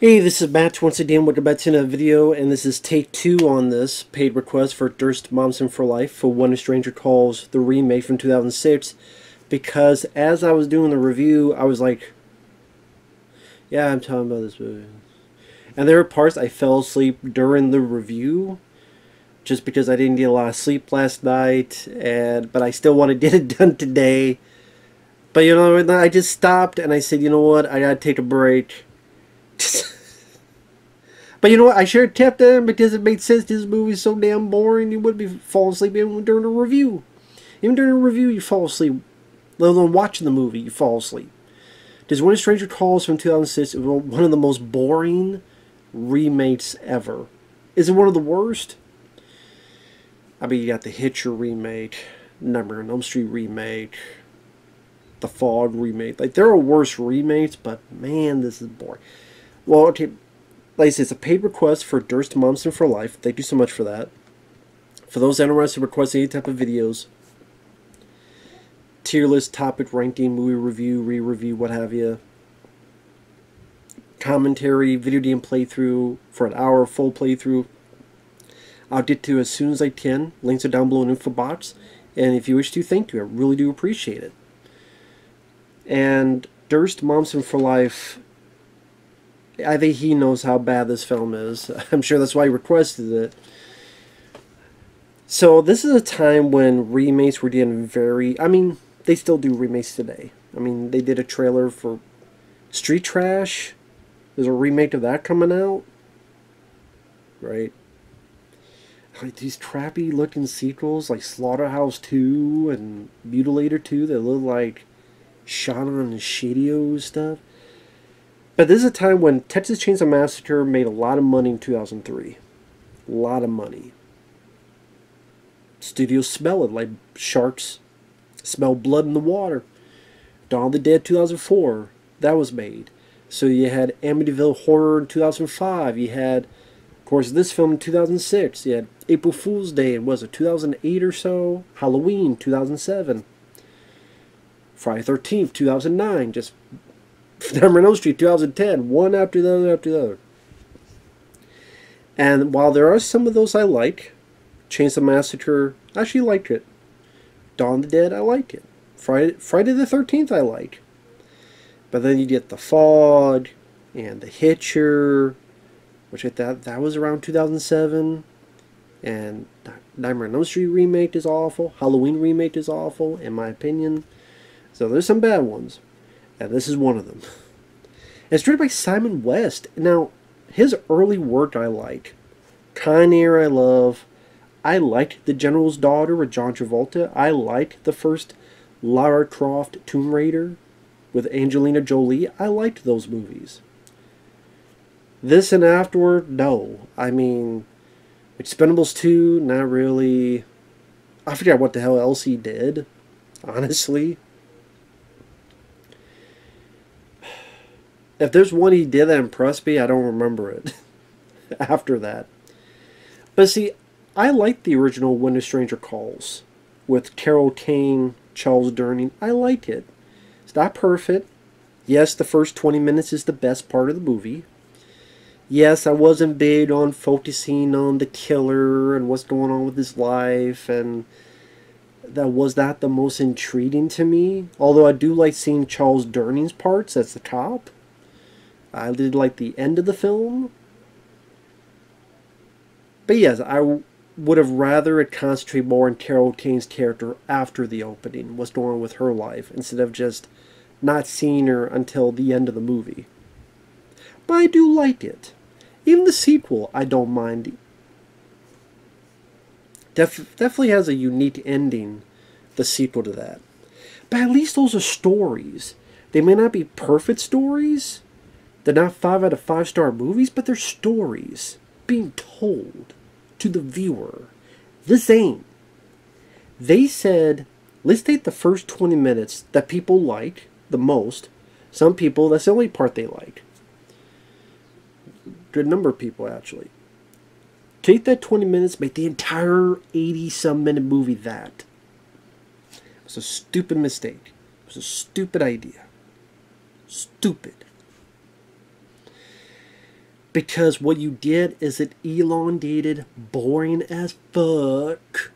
Hey, this is Matt once again. Welcome back to another video, and this is take 2 on this paid request for Durst Momsen for Life for When a Stranger Calls, the remake from 2006. Because as I was doing the review, I was like, yeah, I'm talking about this movie. And there were parts I fell asleep during the review, just because I didn't get a lot of sleep last night, but I still want to get it done today. But you know, I just stopped and I said, you know what, I gotta take a break. But you know what? I should have kept them because it made sense. This movie is so damn boring. You wouldn't be falling asleep even during a review. Even during a review, you fall asleep. Let alone watching the movie, you fall asleep. Because When a Stranger Calls from 2006 is one of the most boring remakes ever. Is it one of the worst? I mean, you got the Hitcher remake, Nightmare on Elm Street remake, the Fog remake. Like, there are worse remakes, but man, this is boring. Well, okay. Like I said, it's a paid request for Durst Momsen for Life. Thank you so much for that. For those interested in requesting any type of videos, tier list, topic, ranking, movie review, re-review, what have you, commentary, video game playthrough for an hour, full playthrough, I'll get to as soon as I can. Links are down below in the info box. And if you wish to, thank you. I really do appreciate it. And Durst Momsen for Life, I think he knows how bad this film is. I'm sure that's why he requested it. So this is a time when remakes were getting very... I mean, they still do remakes today. I mean, they did a trailer for Street Trash. There's a remake of that coming out. Right? Like these crappy looking sequels like Slaughterhouse 2 and Mutilator 2 that look like shot on the Shadio stuff. But this is a time when Texas Chainsaw Massacre made a lot of money in 2003. A lot of money. Studios smell it like sharks smell blood in the water. Dawn of the Dead 2004, that was made. So you had Amityville Horror in 2005. You had, of course, this film in 2006. You had April Fool's Day in, was it 2008 or so? Halloween 2007. Friday 13th 2009. Just Nightmare on Elm Street 2010, one after the other after the other. And while there are some of those I like, Chainsaw Massacre, I actually liked it. Dawn of the Dead, I liked it. Friday the 13th, I like. But then you get The Fog and The Hitcher, which I thought that was around 2007. And Nightmare on Elm Street remake is awful. Halloween remake is awful, in my opinion. So there's some bad ones. And this is one of them. It's directed by Simon West. Now, his early work I like. Con Air I love. I liked The General's Daughter with John Travolta. I liked the first Lara Croft Tomb Raider with Angelina Jolie. I liked those movies. This and afterward, no. I mean, Expendables 2, not really. I forget what the hell else he did, honestly. If there's one he did that impressed me, I don't remember it after that. But see, I like the original When a Stranger Calls with Carol Kane, Charles Durning. I like it. It's not perfect. Yes, the first 20 minutes is the best part of the movie. Yes, I wasn't big on focusing on the killer and what's going on with his life, and that was not the most intriguing to me. Although I do like seeing Charles Durning's parts as the cop. I did like the end of the film. But yes, I would have rather it concentrate more on Carol Kane's character after the opening, what's going on with her life, instead of just not seeing her until the end of the movie. But I do like it. Even the sequel, I don't mind. Definitely has a unique ending, the sequel to that. But at least those are stories. They may not be perfect stories. They're not 5 out of 5-star movies, but they're stories being told to the viewer. This ain't. They said, let's take the first 20 minutes that people like the most. Some people, that's the only part they like. Good number of people, actually. Take that 20 minutes, make the entire 80-some minute movie that. It was a stupid mistake. It was a stupid idea. Stupid. Because what you did is it elongated, boring as fuck,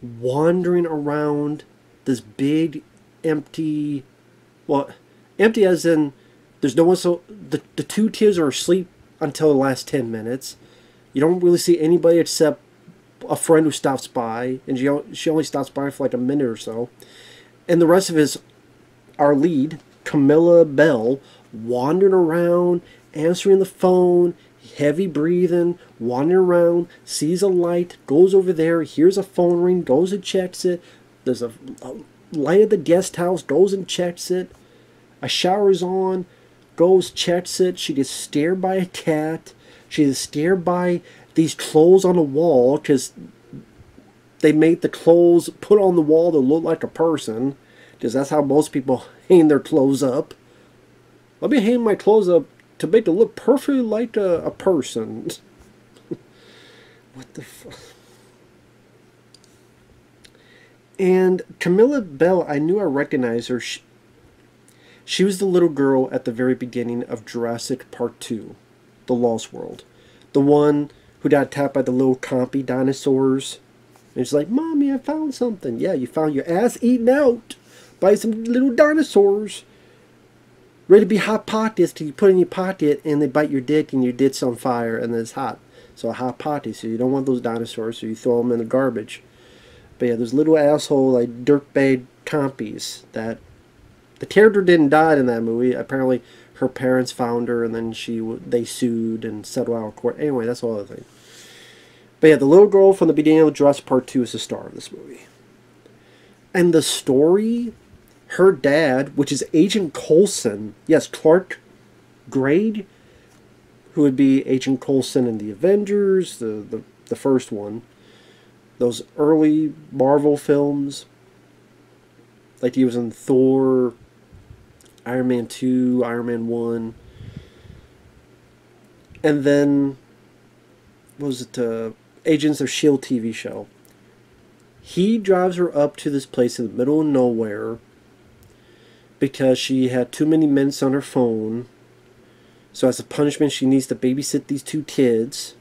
wandering around this big, empty, well, empty as in there's no one, so the two kids are asleep until the last 10 minutes. You don't really see anybody except a friend who stops by, and she only stops by for like a minute or so. And the rest of his, our lead, Camilla Bell, wandering around, answering the phone, heavy breathing, wandering around, sees a light, goes over there, hears a phone ring, goes and checks it. There's a light at the guest house, goes and checks it. A shower's on, goes, checks it. She gets stared by a cat. She gets stared by these clothes on the wall because they made the clothes put on the wall to look like a person, because that's how most people hang their clothes up. Let me hang my clothes up to make it look perfectly like a person. What the fuck? And Camilla Bell, I knew I recognized her. She was the little girl at the very beginning of Jurassic Park 2, The Lost World. The one who got attacked by the little compy dinosaurs. And she's like, Mommy, I found something. Yeah, you found your ass eaten out by some little dinosaurs. Ready to be hot pockets till you put in your pocket and they bite your dick and your dick's on fire and then it's hot. So a hot pocket, so you don't want those dinosaurs, so you throw them in the garbage. But yeah, those little asshole, like, dirtbag compies that... The character didn't die in that movie. Apparently, her parents found her and then they sued and settled out of court. Anyway, that's all other thing. But yeah, the little girl from the beginning of Jurassic Park 2 is the star of this movie. And the story... Her dad, which is Agent Coulson, yes, Clark Gregg, who would be Agent Coulson in the Avengers, the first one. Those early Marvel films, like he was in Thor, Iron Man 2, Iron Man 1. And then, what was it, Agents of S.H.I.E.L.D. TV show. He drives her up to this place in the middle of nowhere because she had too many minutes on her phone. So as a punishment, she needs to babysit these two kids.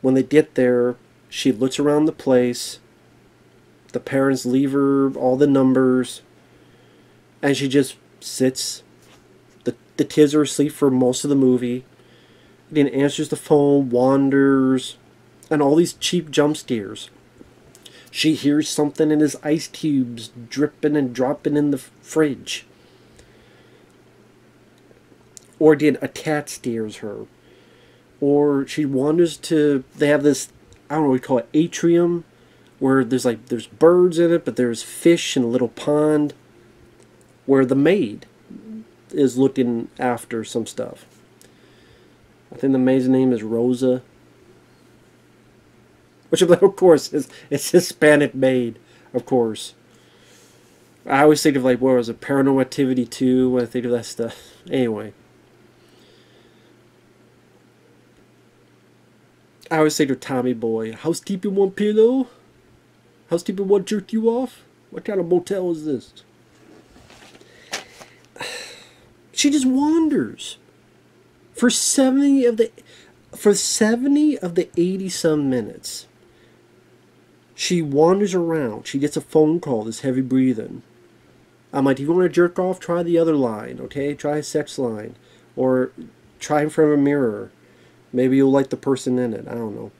When they get there, she looks around the place. The parents leave her all the numbers. And she just sits. The kids are asleep for most of the movie. Then answers the phone, wanders, and all these cheap jump scares. She hears something in his ice cubes dripping and dropping in the fridge. Or again, a cat scares her. Or she wanders to, they have this, I don't know what you call it, atrium, where there's birds in it, but there's fish in a little pond, where the maid is looking after some stuff. I think the maid's name is Rosa. Which, of course, it's Hispanic maid, of course. I always think of, like, what was it, Paranormal Activity 2, when I think of that stuff. Anyway. I always think of Tommy Boy. Housekeeping one pillow? Housekeeping one jerk you off? What kind of motel is this? She just wanders. For 70 of the 80-some minutes. She wanders around. She gets a phone call, this heavy breathing. I'm like, do you want to jerk off? Try the other line, okay? Try a sex line. Or try in front of a mirror. Maybe you'll like the person in it. I don't know.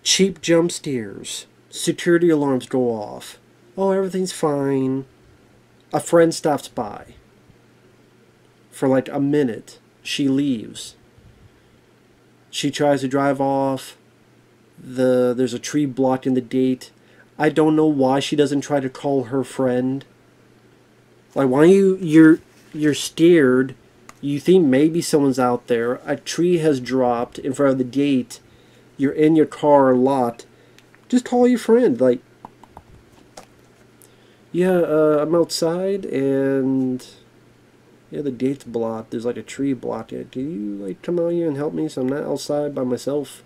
Cheap jump scares. Security alarms go off. Oh, everything's fine. A friend stops by. For like a minute. She leaves. She tries to drive off. There's a tree blocking the gate. I don't know why she doesn't try to call her friend. Like, why you're scared. You think maybe someone's out there. A tree has dropped in front of the gate. You're in your car locked. Just call your friend. Like, yeah, I'm outside and yeah, the gate's blocked. There's like a tree blocking it. Can you like come out here and help me so I'm not outside by myself?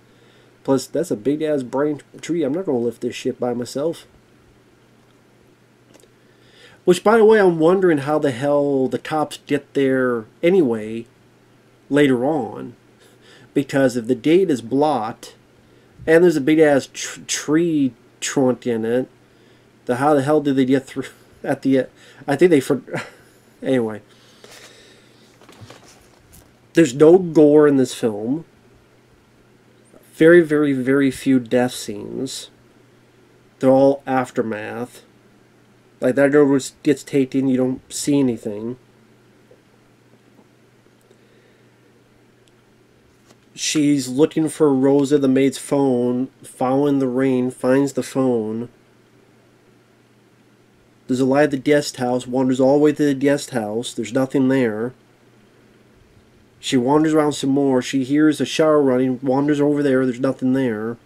Plus, that's a big ass branch tree. I'm not gonna lift this shit by myself. Which, by the way, I'm wondering how the hell the cops get there anyway later on. Because if the gate is blocked, and there's a big-ass tree trunk in it, then how the hell did they get through at the... I think they... Anyway. There's no gore in this film. Very, very, very few death scenes. They're all aftermath. Like, that girl gets taken, you don't see anything. She's looking for Rosa, the maid's phone, following the rain, finds the phone. There's a light at the guest house, wanders all the way to the guest house, there's nothing there. She wanders around some more, she hears a shower running, wanders over there, there's nothing there.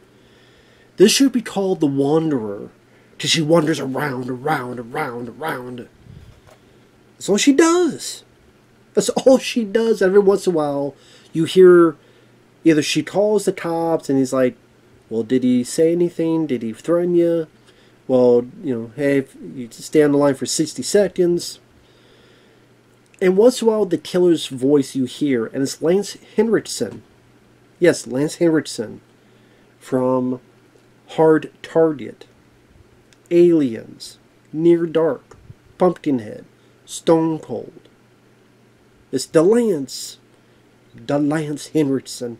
This should be called The Wanderer, because she wanders around. That's all she does. That's all she does. Every once in a while, you hear either she calls the cops and he's like, well, did he say anything? Did he threaten you? Well, you know, hey, if you stay on the line for 60 seconds. And once in a while, the killer's voice you hear, and it's Lance Henriksen. Yes, Lance Henriksen from Hard Target, Aliens, Near Dark, Pumpkinhead, Stone Cold. It's the Lance Henriksen,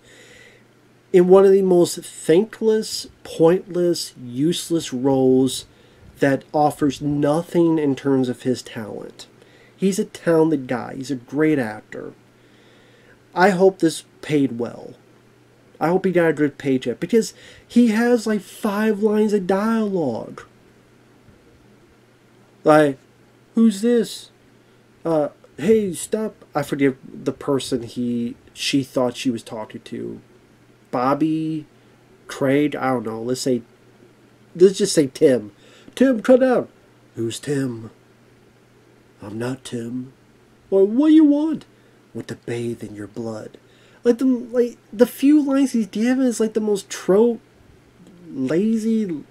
in one of the most thankless, pointless, useless roles that offers nothing in terms of his talent. He's a talented guy. He's a great actor. I hope this paid well. I hope he got a good paycheck, because he has like 5 lines of dialogue. Like, who's this? Hey, stop. I forget the person she thought she was talking to. Bobby, Craig, I don't know. Let's just say Tim. Tim, cut out. Who's Tim? I'm not Tim. Well, what do you want? Want to bathe in your blood. Like the few lines he's given is like the most trope, lazy,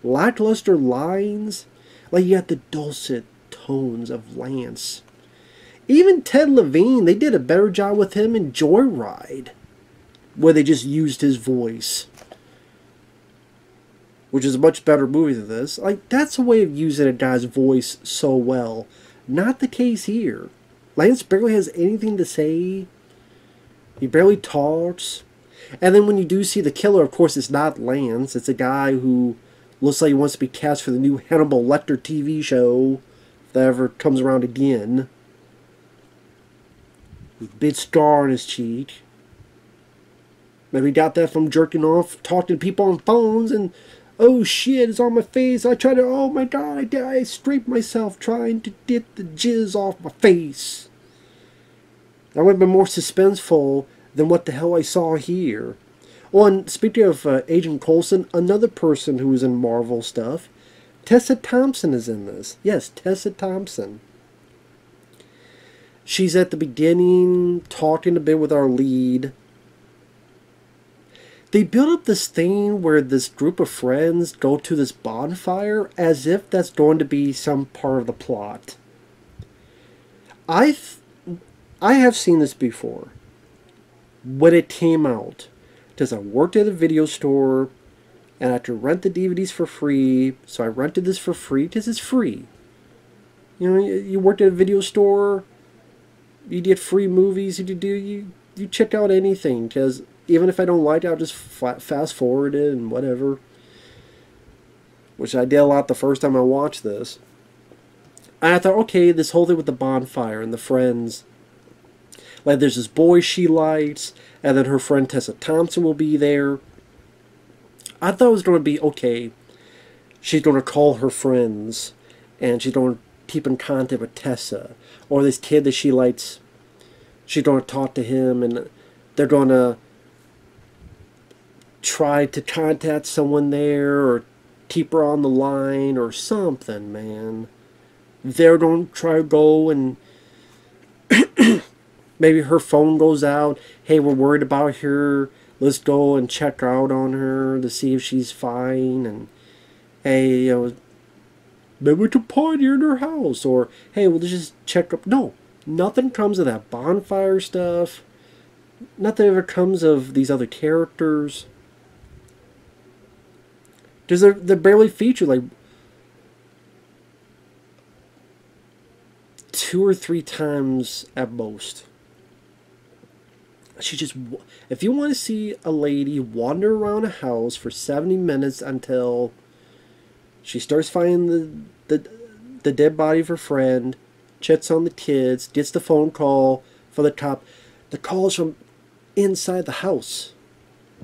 lackluster lines. Like, you got the dulcet tones of Lance. Even Ted Levine, they did a better job with him in Joyride, where they just used his voice, which is a much better movie than this. Like, that's a way of using a guy's voice so well. Not the case here. Lance barely has anything to say. He barely talks. And then when you do see the killer, of course, it's not Lance. It's a guy who looks like he wants to be cast for the new Hannibal Lecter TV show, if that ever comes around again. With a big scar on his cheek. Maybe he got that from jerking off, talking to people on phones, and oh shit, it's on my face. Oh my god, I scraped myself trying to get the jizz off my face. That would have been more suspenseful than what the hell I saw here. Oh, and speaking of Agent Coulson, another person who was in Marvel stuff, Tessa Thompson is in this. Yes, Tessa Thompson. She's at the beginning, talking a bit with our lead. They build up this thing where this group of friends go to this bonfire as if that's going to be some part of the plot. I have seen this before. When it came out, because I worked at a video store and I had to rent the DVDs for free, so I rented this for free because it's free. You know, you worked at a video store, you get free movies, you check out anything, because even if I don't like it, I'll just fast forward it and whatever. Which I did a lot the first time I watched this. And I thought, okay, this whole thing with the bonfire and the friends. Like, there's this boy she likes, and then her friend Tessa Thompson will be there. I thought it was going to be, okay, she's going to call her friends, and she's going to keep in contact with Tessa. Or this kid that she likes, she's going to talk to him, and they're going to try to contact someone there, or keep her on the line, or something, man. They're going to try to go and maybe her phone goes out. Hey, we're worried about her. Let's go and check out on her to see if she's fine. And hey, you know, maybe to party in her house, or hey, we'll just check up. No, nothing comes of that bonfire stuff. Nothing ever comes of these other characters. Because they're barely featured, like 2 or 3 times at most. She just, if you want to see a lady wander around a house for 70 minutes until she starts finding the dead body of her friend, checks on the kids, gets the phone call for the cop. The call's from inside the house,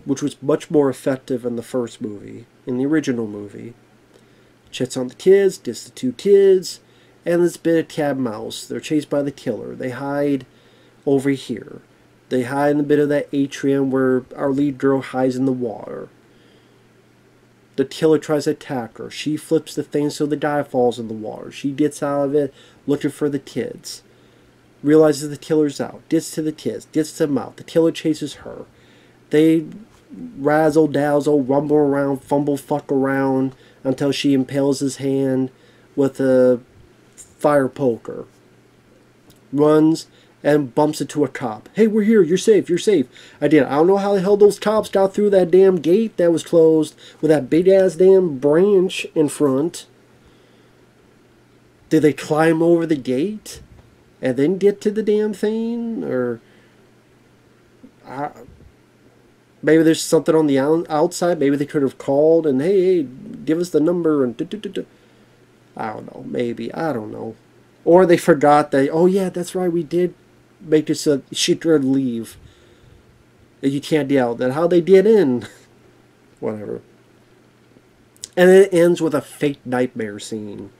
which was much more effective in the first movie, in the original movie. Checks on the kids, gets the 2 kids, and this bit of cat and mouse. They're chased by the killer. They hide over here. They hide in a bit of that atrium where our lead girl hides in the water. The killer tries to attack her. She flips the thing so the guy falls in the water. She gets out of it looking for the kids. Realizes the killer's out. Gets to the kids. Gets them out. The killer chases her. They razzle dazzle, rumble around, fumble fuck around until she impales his hand with a fire poker. Runs and bumps into a cop. Hey, we're here. You're safe. You're safe. I don't know how the hell those cops got through that damn gate that was closed with that big ass damn branch in front. Did they climb over the gate and then get to the damn thing? Or maybe there's something on the outside. Maybe they could have called and hey, give us the number and I don't know. Maybe. I don't know. Or they forgot that, oh yeah, that's right, we did make it so she could leave. You can't yell. That how they get in. Whatever. And it ends with a fake nightmare scene.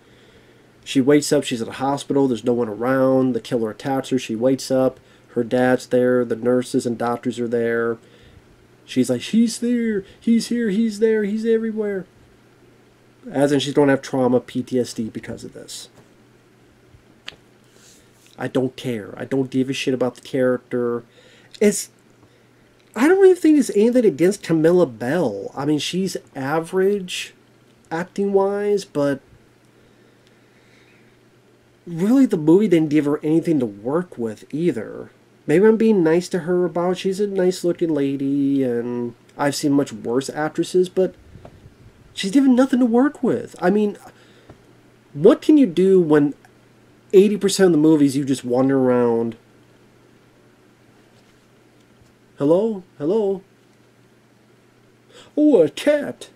She wakes up, she's at a hospital, there's no one around, the killer attacks her, she wakes up, her dad's there, the nurses and doctors are there. She's like, he's there, he's here, he's there, he's everywhere. As in, she's going to have trauma, PTSD because of this. I don't care. I don't give a shit about the character. I don't even think it's anything against Camilla Bell. I mean, she's average acting-wise, but really the movie didn't give her anything to work with either. Maybe I'm being nice to her about she's a nice-looking lady, and I've seen much worse actresses, but she's given nothing to work with. I mean, what can you do when 80% of the movies you just wander around? Hello? Hello? Oh, a cat!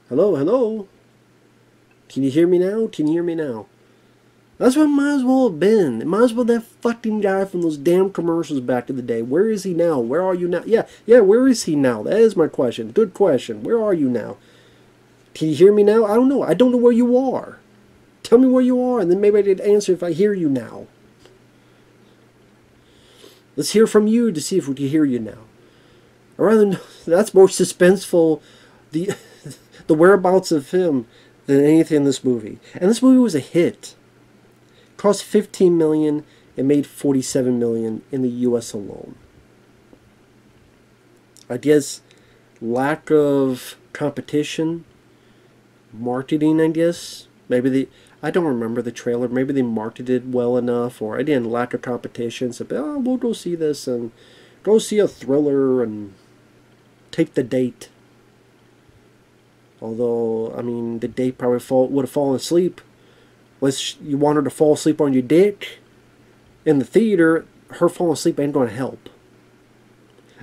Hello? Hello? Can you hear me now? Can you hear me now? That's what it might as well have been. It might as well that fucking guy from those damn commercials back in the day. Where is he now? Where are you now? Yeah, where is he now? That is my question. Good question. Where are you now? Can you hear me now? I don't know. I don't know where you are. Tell me where you are, and then maybe I did answer if I hear you now. Let's hear from you to see if we can hear you now. Or rather, that's more suspenseful, the whereabouts of him, than anything in this movie. And this movie was a hit. It cost $15 million and made $47 million in the U.S. alone. I guess lack of competition, marketing, I guess. Maybe I don't remember the trailer. Maybe they marketed well enough, or again, lack of competition. So, oh, we'll go see this and go see a thriller and take the date. Although, I mean, the date probably would have fallen asleep. Unless you want her to fall asleep on your dick in the theater, her falling asleep ain't going to help.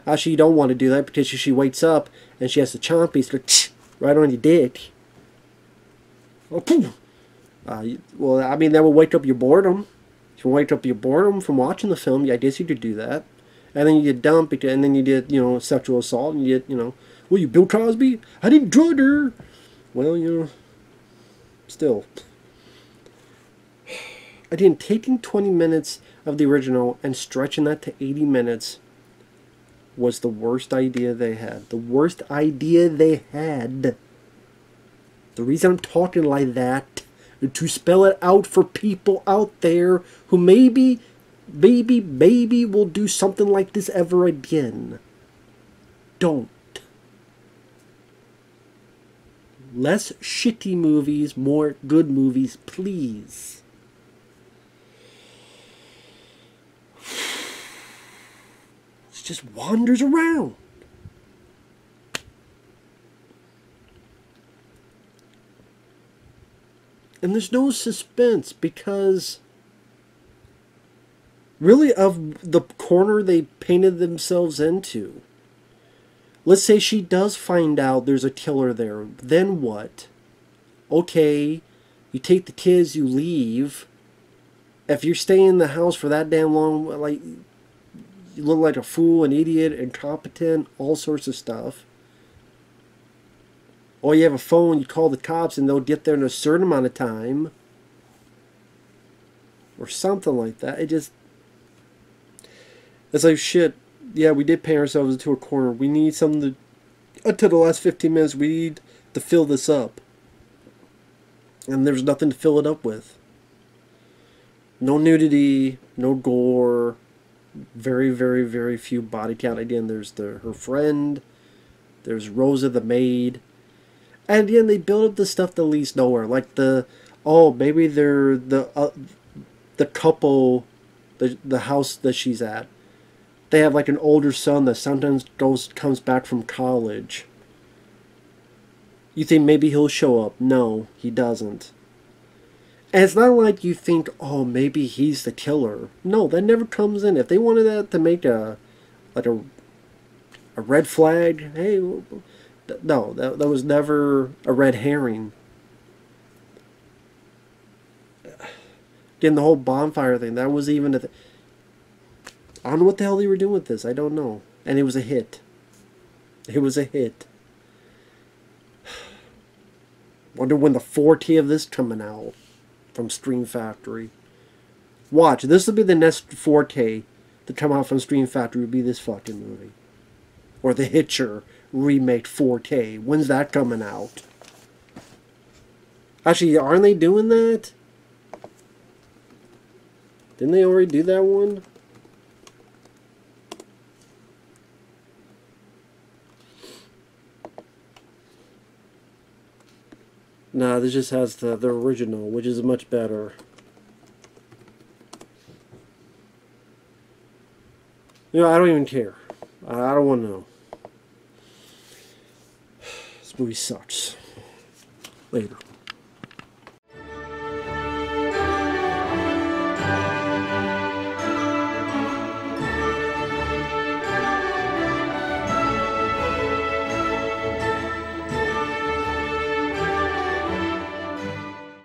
Actually, you don't want to do that because she wakes up and she has the chompies right on your dick. Oh, poof. Well, I mean, that will wake up your boredom. If you wake up your boredom from watching the film, yeah, I guess you could do that. And then you get dumped, and then you get, sexual assault, and you get, well, you Bill Cosby? I didn't drug her. Well, still. Again, taking 20 minutes of the original and stretching that to 80 minutes was the worst idea they had. The worst idea they had. The reason I'm talking like that is to spell it out for people out there who maybe will do something like this ever again. Don't. Less shitty movies, more good movies, please. It just wanders around. And there's no suspense because really of the corner they painted themselves into. Let's say she does find out there's a killer there. Then what? Okay, you take the kids, you leave. If you're staying in the house for that damn long, like, you look like a fool, an idiot, incompetent, all sorts of stuff. Or you have a phone, you call the cops, and they'll get there in a certain amount of time. Or something like that. It just... It's like, shit, yeah, we did paint ourselves into a corner. We need something to... Until the last 15 minutes, we need to fill this up. And there's nothing to fill it up with. No nudity, no gore, very, very, very few body count. Again, there's her friend, there's Rosa the maid. And again, they build up the stuff that leads nowhere. Like maybe they're the couple, the house that she's at. They have like an older son that sometimes comes back from college. You think maybe he'll show up. No, he doesn't. And it's not like you think, oh, maybe he's the killer. No, that never comes in. If they wanted that to make a red flag, hey, no, that was never a red herring. Again, the whole bonfire thing, that was even I don't know what the hell they were doing with this. I don't know. And it was a hit. It was a hit. Wonder when the 4K of this coming out from Stream Factory. Watch, this will be the next 4K to come out from Stream Factory. Will be this fucking movie, or The Hitcher remake 4K. When's that coming out? Actually, aren't they doing that? Didn't they already do that one? Nah, this just has the original, which is much better. You know, I don't even care. I don't want to know. This movie sucks. Later.